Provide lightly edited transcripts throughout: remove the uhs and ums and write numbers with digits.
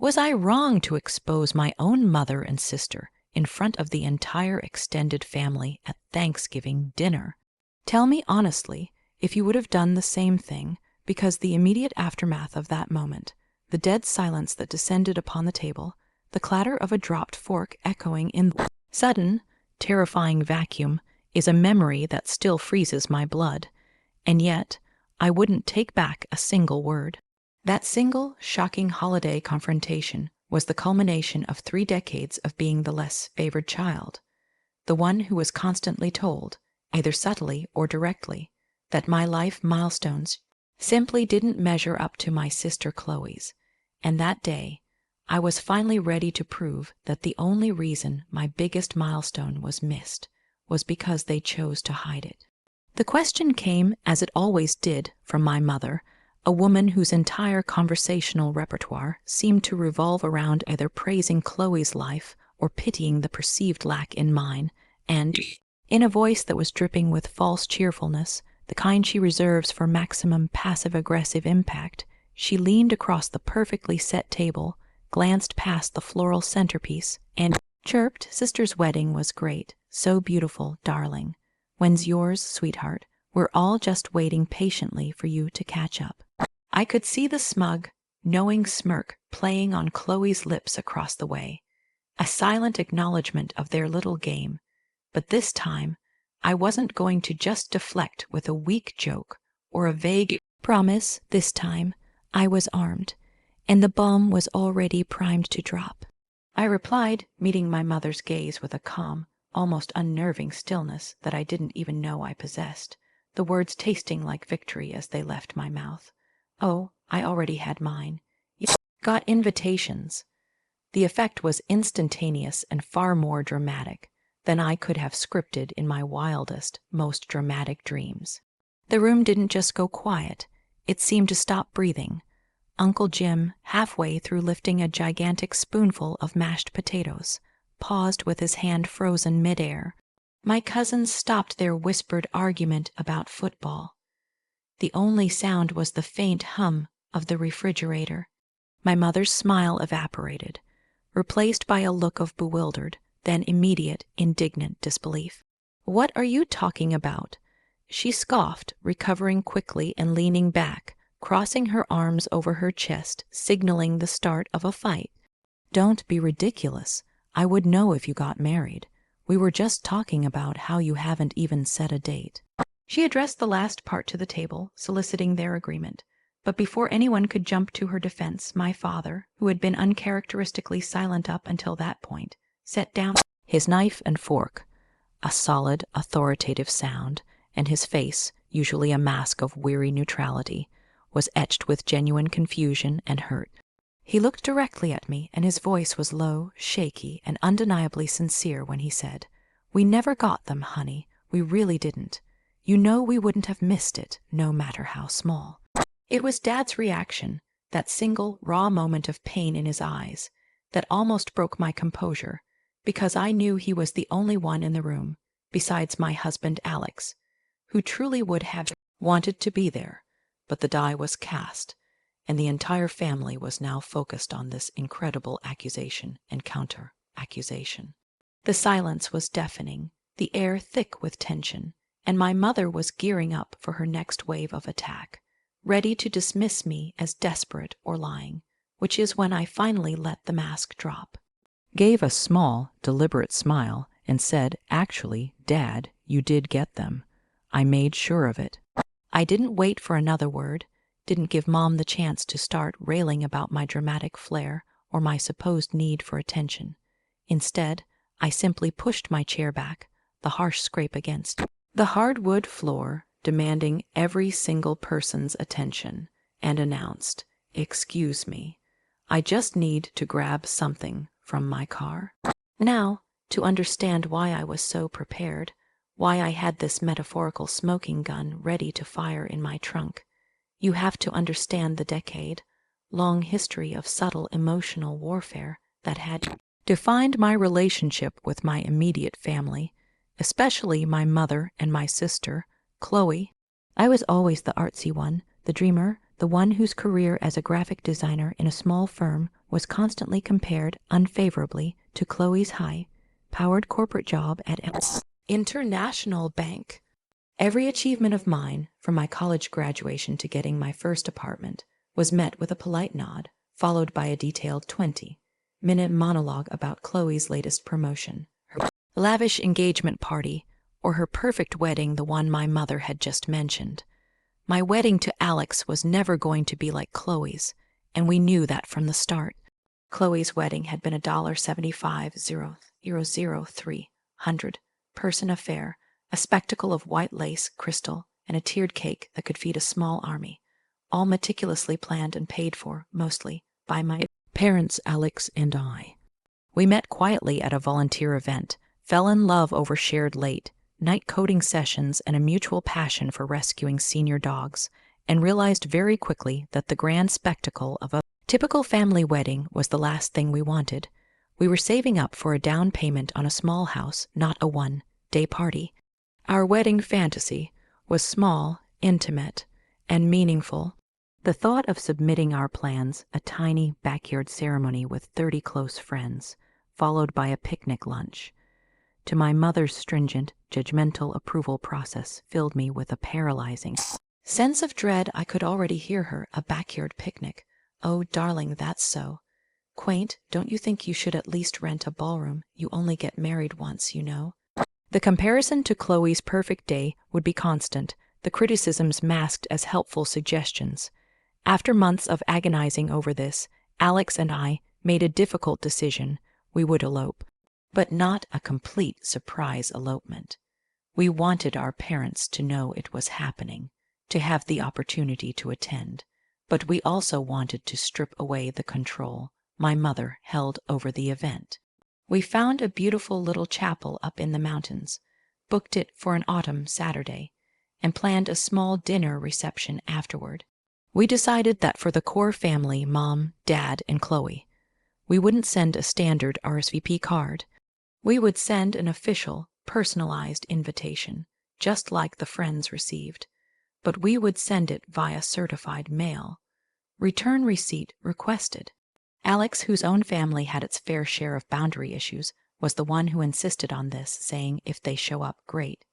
Was I wrong to expose my own mother and sister in front of the entire extended family at Thanksgiving dinner? Tell me honestly if you would have done the same thing, because the immediate aftermath of that moment, the dead silence that descended upon the table, the clatter of a dropped fork echoing in the sudden, terrifying vacuum, is a memory that still freezes my blood, and yet I wouldn't take back a single word. That single, shocking holiday confrontation was the culmination of 3 decades of being the less favored child, the one who was constantly told, either subtly or directly, that my life milestones simply didn't measure up to my sister Chloe's, and that day I was finally ready to prove that the only reason my biggest milestone was missed was because they chose to hide it. The question came, as it always did, from my mother, a woman whose entire conversational repertoire seemed to revolve around either praising Chloe's life or pitying the perceived lack in mine, and, in a voice that was dripping with false cheerfulness, the kind she reserves for maximum passive-aggressive impact, she leaned across the perfectly set table, glanced past the floral centerpiece, and chirped, "Sister's wedding was great. So beautiful, darling. When's yours, sweetheart? We're all just waiting patiently for you to catch up." I could see the smug, knowing smirk playing on Chloe's lips across the way, a silent acknowledgement of their little game, but this time I wasn't going to just deflect with a weak joke or a vague promise. This time I was armed, and the bomb was already primed to drop. I replied, meeting my mother's gaze with a calm, almost unnerving stillness that I didn't even know I possessed, the words tasting like victory as they left my mouth. "Oh, I already had mine. You got invitations." The effect was instantaneous and far more dramatic than I could have scripted in my wildest, most dramatic dreams. The room didn't just go quiet, it seemed to stop breathing. Uncle Jim, halfway through lifting a gigantic spoonful of mashed potatoes, paused with his hand frozen midair. My cousins stopped their whispered argument about football. The only sound was the faint hum of the refrigerator. My mother's smile evaporated, replaced by a look of bewildered, then immediate, indignant disbelief. "What are you talking about?" She scoffed, recovering quickly and leaning back, crossing her arms over her chest, signaling the start of a fight. "Don't be ridiculous. I would know if you got married. We were just talking about how you haven't even set a date." She addressed the last part to the table, soliciting their agreement. But before anyone could jump to her defense, my father, who had been uncharacteristically silent up until that point, set down his knife and fork, a solid, authoritative sound, and his face, usually a mask of weary neutrality, was etched with genuine confusion and hurt. He looked directly at me, and his voice was low, shaky, and undeniably sincere when he said, "We never got them, honey. We really didn't. You know we wouldn't have missed it, no matter how small." It was Dad's reaction, that single, raw moment of pain in his eyes, that almost broke my composure, because I knew he was the only one in the room, besides my husband Alex, who truly would have wanted to be there, but the die was cast, and the entire family was now focused on this incredible accusation and counter-accusation. The silence was deafening, the air thick with tension, and my mother was gearing up for her next wave of attack, ready to dismiss me as desperate or lying, which is when I finally let the mask drop. Gave a small, deliberate smile and said, "Actually, Dad, you did get them. I made sure of it." I didn't wait for another word, didn't give Mom the chance to start railing about my dramatic flair or my supposed need for attention. Instead, I simply pushed my chair back, the harsh scrape against the hardwood floor, demanding every single person's attention, and announced, "Excuse me, I just need to grab something from my car." Now, to understand why I was so prepared, why I had this metaphorical smoking gun ready to fire in my trunk, you have to understand the decade-long history of subtle emotional warfare that had defined my relationship with my immediate family, especially my mother and my sister, Chloe. I was always the artsy one, the dreamer, the one whose career as a graphic designer in a small firm was constantly compared unfavorably to Chloe's high-powered corporate job at an international bank. Every achievement of mine, from my college graduation to getting my first apartment, was met with a polite nod, followed by a detailed 20-minute monologue about Chloe's latest promotion, her lavish engagement party, or her perfect wedding, the one my mother had just mentioned. My wedding to Alex was never going to be like Chloe's, and we knew that from the start. Chloe's wedding had been a $75,000 person affair, a spectacle of white lace, crystal, and a tiered cake that could feed a small army, all meticulously planned and paid for, mostly, by my parents, Alex and I. We met quietly at a volunteer event, fell in love over shared night coding sessions and a mutual passion for rescuing senior dogs, and realized very quickly that the grand spectacle of a typical family wedding was the last thing we wanted. We were saving up for a down payment on a small house, not a one-day party. Our wedding fantasy was small, intimate, and meaningful. The thought of submitting our plans, a tiny backyard ceremony with 30 close friends, followed by a picnic lunch, to my mother's stringent, judgmental approval process filled me with a paralyzing sense of dread. I could already hear her, a backyard picnic. Oh, darling, that's so quaint. Don't you think you should at least rent a ballroom? You only get married once, you know. The comparison to Chloe's perfect day would be constant, the criticisms masked as helpful suggestions. After months of agonizing over this, Alex and I made a difficult decision. We would elope. But not a complete surprise elopement. We wanted our parents to know it was happening, to have the opportunity to attend, but we also wanted to strip away the control my mother held over the event. We found a beautiful little chapel up in the mountains, booked it for an autumn Saturday, and planned a small dinner reception afterward. We decided that for the core family, Mom, Dad, and Chloe, we wouldn't send a standard RSVP card. We would send an official, personalized invitation, just like the friends received, but we would send it via certified mail. Return receipt requested. Alex, whose own family had its fair share of boundary issues, was the one who insisted on this, saying if they show up, great.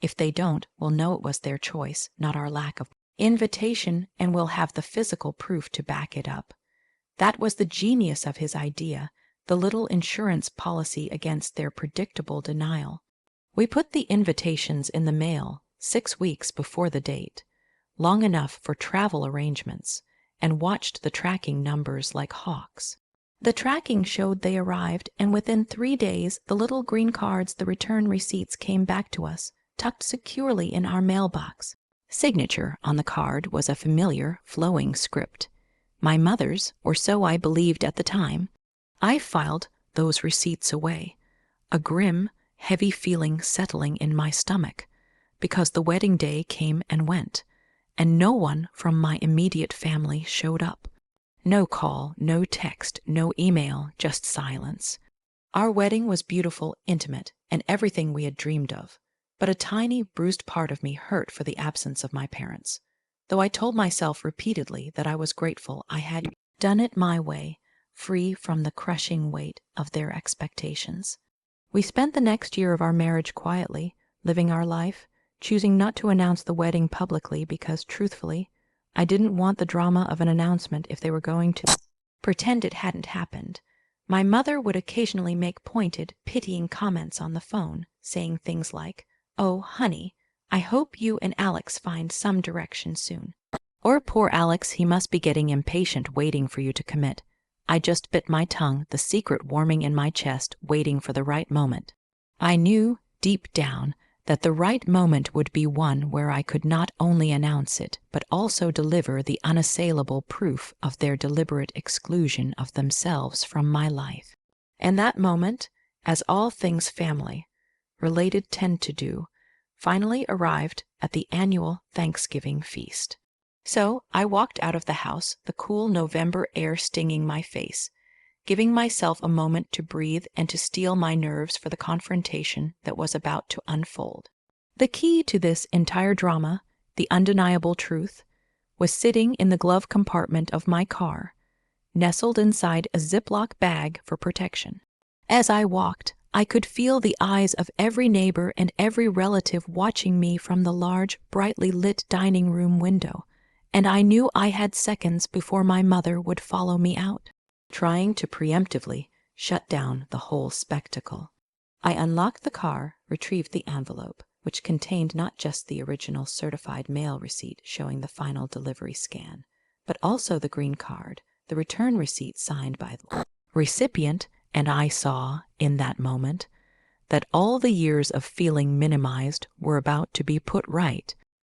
If they don't, we'll know it was their choice, not our lack of invitation, and we'll have the physical proof to back it up. That was the genius of his idea, the little insurance policy against their predictable denial. We put the invitations in the mail 6 weeks before the date, long enough for travel arrangements, and watched the tracking numbers like hawks. The tracking showed they arrived, and within 3 days, the little green cards, the return receipts, came back to us, tucked securely in our mailbox. Signature on the card was a familiar, flowing script. My mother's, or so I believed at the time. I filed those receipts away, a grim, heavy feeling settling in my stomach, because the wedding day came and went, and no one from my immediate family showed up. No call, no text, no email, just silence. Our wedding was beautiful, intimate, and everything we had dreamed of, but a tiny, bruised part of me hurt for the absence of my parents, though I told myself repeatedly that I was grateful I had done it my way, free from the crushing weight of their expectations. We spent the next year of our marriage quietly, living our life, choosing not to announce the wedding publicly because, truthfully, I didn't want the drama of an announcement if they were going to pretend it hadn't happened. My mother would occasionally make pointed, pitying comments on the phone, saying things like, "Oh, honey, I hope you and Alex find some direction soon." Or, "Poor Alex, he must be getting impatient waiting for you to commit." I just bit my tongue, the secret warming in my chest, waiting for the right moment. I knew, deep down, that the right moment would be one where I could not only announce it, but also deliver the unassailable proof of their deliberate exclusion of themselves from my life. And that moment, as all things family-related tend to do, finally arrived at the annual Thanksgiving feast. So I walked out of the house, the cool November air stinging my face, giving myself a moment to breathe and to steel my nerves for the confrontation that was about to unfold. The key to this entire drama, the undeniable truth, was sitting in the glove compartment of my car, nestled inside a Ziploc bag for protection. As I walked, I could feel the eyes of every neighbor and every relative watching me from the large, brightly lit dining room window, and I knew I had seconds before my mother would follow me out. Trying to preemptively shut down the whole spectacle, I unlocked the car, retrieved the envelope, which contained not just the original certified mail receipt showing the final delivery scan, but also the green card, the return receipt signed by the recipient, and I saw, in that moment, that all the years of feeling minimized were about to be put right.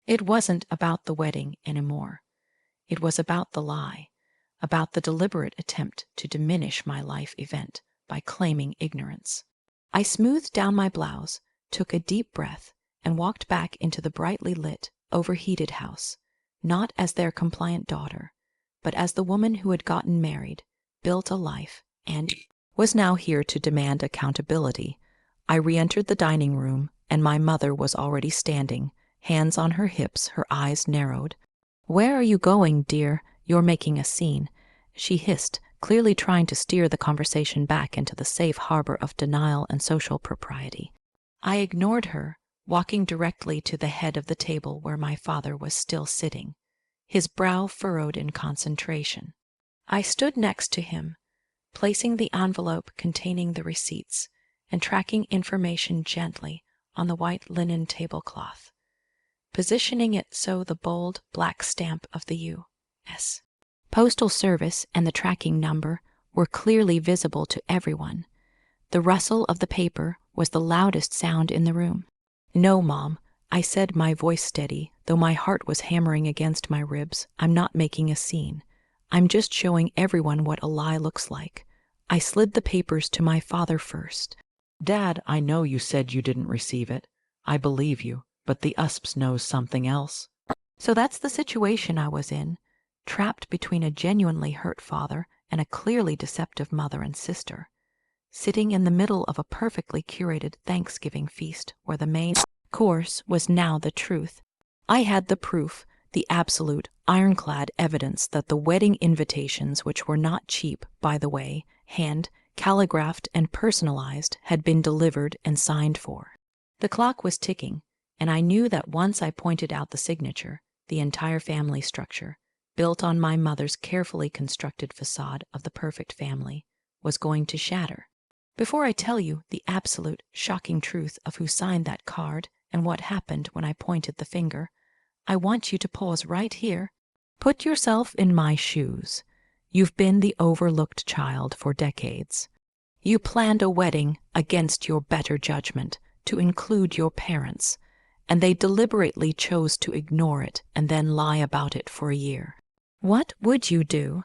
It wasn't about the wedding anymore. It was about the lie, about the deliberate attempt to diminish my life event by claiming ignorance. I smoothed down my blouse, took a deep breath, and walked back into the brightly lit, overheated house, not as their compliant daughter, but as the woman who had gotten married, built a life, and was now here to demand accountability. I re-entered the dining room, and my mother was already standing, hands on her hips, her eyes narrowed. "Where are you going, dear? You're making a scene," she hissed, clearly trying to steer the conversation back into the safe harbor of denial and social propriety. I ignored her, walking directly to the head of the table where my father was still sitting, his brow furrowed in concentration. I stood next to him, placing the envelope containing the receipts and tracking information gently on the white linen tablecloth, positioning it so the bold black stamp of the U.S. Postal Service and the tracking number were clearly visible to everyone. The rustle of the paper was the loudest sound in the room. "No, Mom," I said, my voice steady, though my heart was hammering against my ribs. "I'm not making a scene. I'm just showing everyone what a lie looks like." I slid the papers to my father first. "Dad, I know you said you didn't receive it. I believe you, but the USPS knows something else." So that's the situation I was in, trapped between a genuinely hurt father and a clearly deceptive mother and sister, sitting in the middle of a perfectly curated Thanksgiving feast where the main course was now the truth. I had the proof, the absolute, ironclad evidence that the wedding invitations, which were not cheap, by the way, hand, calligraphed, and personalized, had been delivered and signed for. The clock was ticking, and I knew that once I pointed out the signature, the entire family structure, built on my mother's carefully constructed facade of the perfect family, was going to shatter. Before I tell you the absolute, shocking truth of who signed that card and what happened when I pointed the finger, I want you to pause right here. Put yourself in my shoes. You've been the overlooked child for decades. You planned a wedding against your better judgment to include your parents, and they deliberately chose to ignore it and then lie about it for a year. What would you do?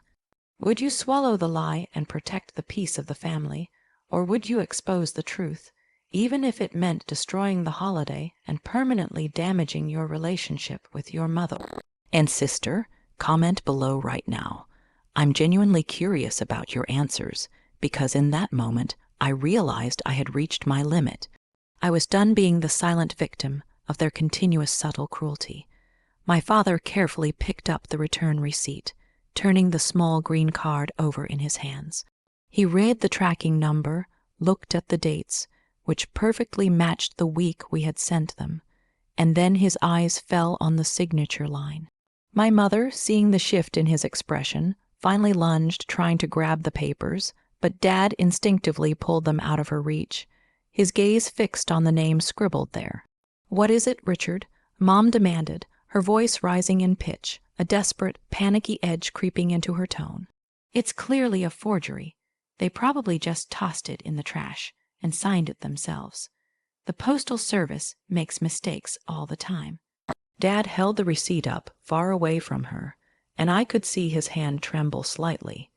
Would you swallow the lie and protect the peace of the family, or would you expose the truth, even if it meant destroying the holiday and permanently damaging your relationship with your mother and sister? Comment below right now. I'm genuinely curious about your answers, because in that moment I realized I had reached my limit. I was done being the silent victim of their continuous subtle cruelty. My father carefully picked up the return receipt, turning the small green card over in his hands. He read the tracking number, looked at the dates, which perfectly matched the week we had sent them, and then his eyes fell on the signature line. My mother, seeing the shift in his expression, finally lunged, trying to grab the papers, but Dad instinctively pulled them out of her reach, his gaze fixed on the name scribbled there. "What is it, Richard?" Mom demanded, her voice rising in pitch, a desperate, panicky edge creeping into her tone. "It's clearly a forgery. They probably just tossed it in the trash and signed it themselves. The Postal Service makes mistakes all the time." Dad held the receipt up, far away from her, and I could see his hand tremble slightly.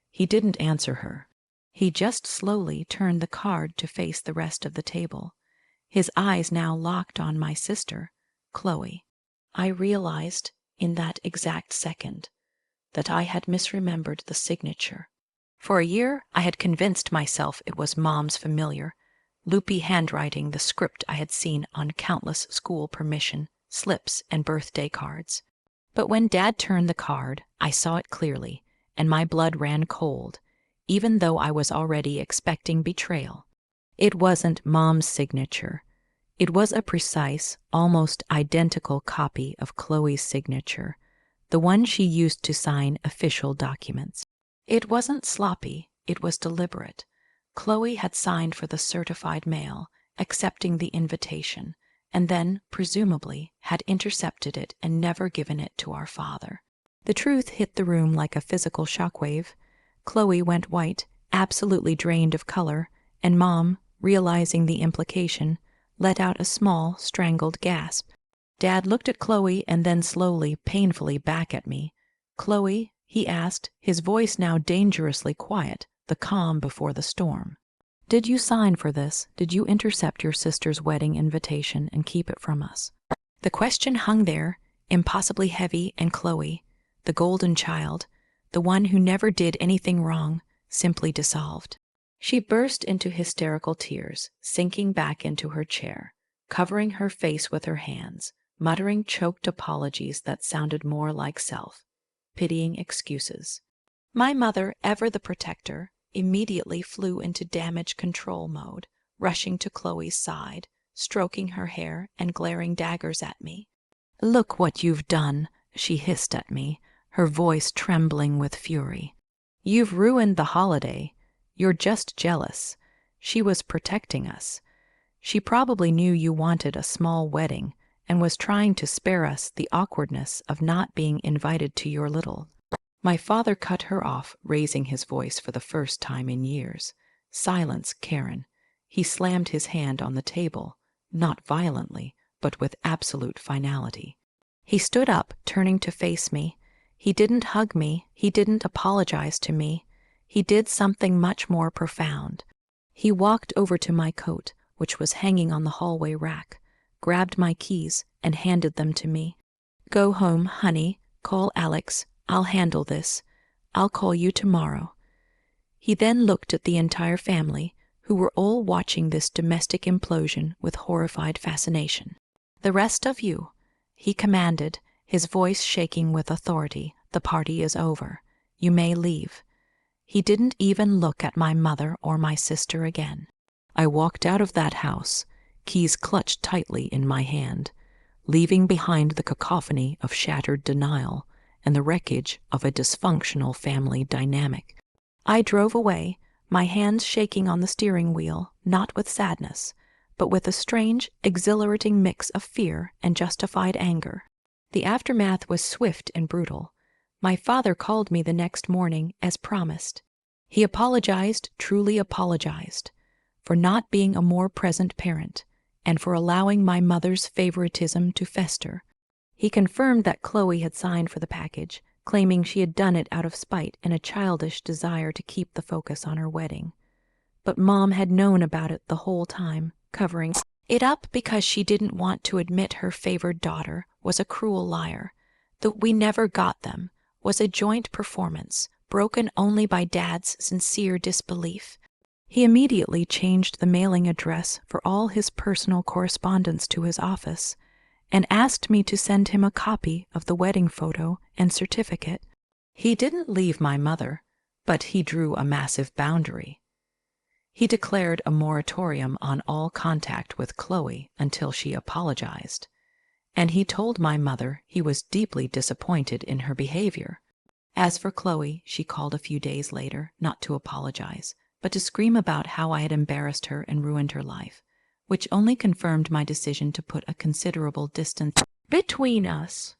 He didn't answer her. He just slowly turned the card to face the rest of the table, his eyes now locked on my sister, Chloe. I realized, in that exact second, that I had misremembered the signature. For a year, I had convinced myself it was Mom's familiar, loopy handwriting, the script I had seen on countless school permission slips and birthday cards. But when Dad turned the card, I saw it clearly, and my blood ran cold, even though I was already expecting betrayal. It wasn't Mom's signature. It was a precise, almost identical copy of Chloe's signature, the one she used to sign official documents. It wasn't sloppy, it was deliberate. Chloe had signed for the certified mail, accepting the invitation, and then, presumably, had intercepted it and never given it to our father. The truth hit the room like a physical shockwave. Chloe went white, absolutely drained of color, and Mom, realizing the implication, let out a small, strangled gasp. Dad looked at Chloe and then slowly, painfully back at me. "Chloe," he asked, his voice now dangerously quiet, the calm before the storm. "Did you sign for this? Did you intercept your sister's wedding invitation and keep it from us?" The question hung there, impossibly heavy, and Chloe, the golden child, the one who never did anything wrong, simply dissolved. She burst into hysterical tears, sinking back into her chair, covering her face with her hands, muttering choked apologies that sounded more like self-pitying excuses. My mother, ever the protector, immediately flew into damage control mode, rushing to Chloe's side, stroking her hair and glaring daggers at me. "Look what you've done," she hissed at me, her voice trembling with fury. "You've ruined the holiday. You're just jealous. She was protecting us. She probably knew you wanted a small wedding and was trying to spare us the awkwardness of not being invited to your little—" My father cut her off, raising his voice for the first time in years. "Silence, Karen." He slammed his hand on the table, not violently, but with absolute finality. He stood up, turning to face me. He didn't hug me. He didn't apologize to me. He did something much more profound. He walked over to my coat, which was hanging on the hallway rack, grabbed my keys, and handed them to me. "Go home, honey. Call Alex. I'll handle this. I'll call you tomorrow." He then looked at the entire family, who were all watching this domestic implosion with horrified fascination. "The rest of you," he commanded, his voice shaking with authority, "the party is over. You may leave." He didn't even look at my mother or my sister again. I walked out of that house, keys clutched tightly in my hand, leaving behind the cacophony of shattered denial and the wreckage of a dysfunctional family dynamic. I drove away, my hands shaking on the steering wheel, not with sadness, but with a strange, exhilarating mix of fear and justified anger. The aftermath was swift and brutal. My father called me the next morning, as promised. He apologized, truly apologized, for not being a more present parent, and for allowing my mother's favoritism to fester. He confirmed that Chloe had signed for the package, claiming she had done it out of spite and a childish desire to keep the focus on her wedding. But Mom had known about it the whole time, covering it up because she didn't want to admit her favored daughter was a cruel liar. That we never got them was a joint performance, broken only by Dad's sincere disbelief. He immediately changed the mailing address for all his personal correspondence to his office, and asked me to send him a copy of the wedding photo and certificate. He didn't leave my mother, but he drew a massive boundary. He declared a moratorium on all contact with Chloe until she apologized, and he told my mother he was deeply disappointed in her behavior. As for Chloe, she called a few days later, not to apologize, but to scream about how I had embarrassed her and ruined her life, which only confirmed my decision to put a considerable distance between us.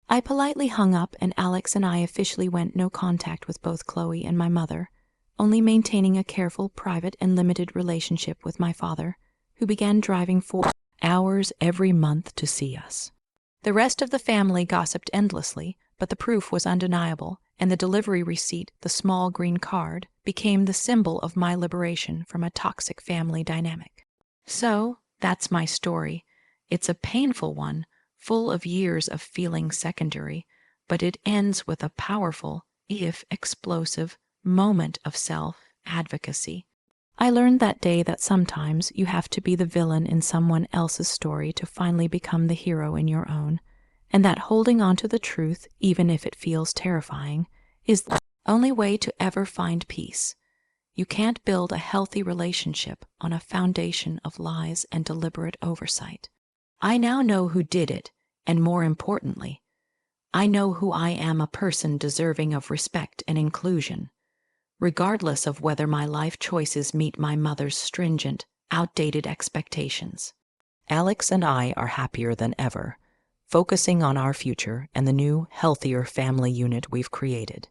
I politely hung up, and Alex and I officially went no contact with both Chloe and my mother, only maintaining a careful, private, and limited relationship with my father, who began driving 4 hours every month to see us. The rest of the family gossiped endlessly, but the proof was undeniable, and the delivery receipt, the small green card, became the symbol of my liberation from a toxic family dynamic. So, that's my story. It's a painful one, full of years of feeling secondary, but it ends with a powerful, if explosive, moment of self-advocacy. I learned that day that sometimes you have to be the villain in someone else's story to finally become the hero in your own, and that holding on to the truth, even if it feels terrifying, is the only way to ever find peace. You can't build a healthy relationship on a foundation of lies and deliberate oversight. I now know who did it, and more importantly, I know who I am, a person deserving of respect and inclusion, regardless of whether my life choices meet my mother's stringent, outdated expectations. Alex and I are happier than ever, focusing on our future and the new, healthier family unit we've created.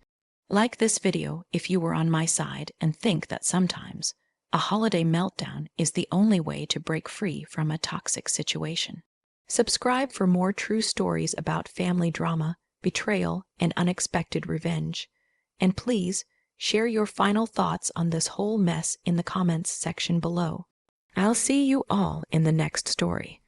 Like this video if you were on my side and think that sometimes a holiday meltdown is the only way to break free from a toxic situation. Subscribe for more true stories about family drama, betrayal, and unexpected revenge. And please share your final thoughts on this whole mess in the comments section below. I'll see you all in the next story.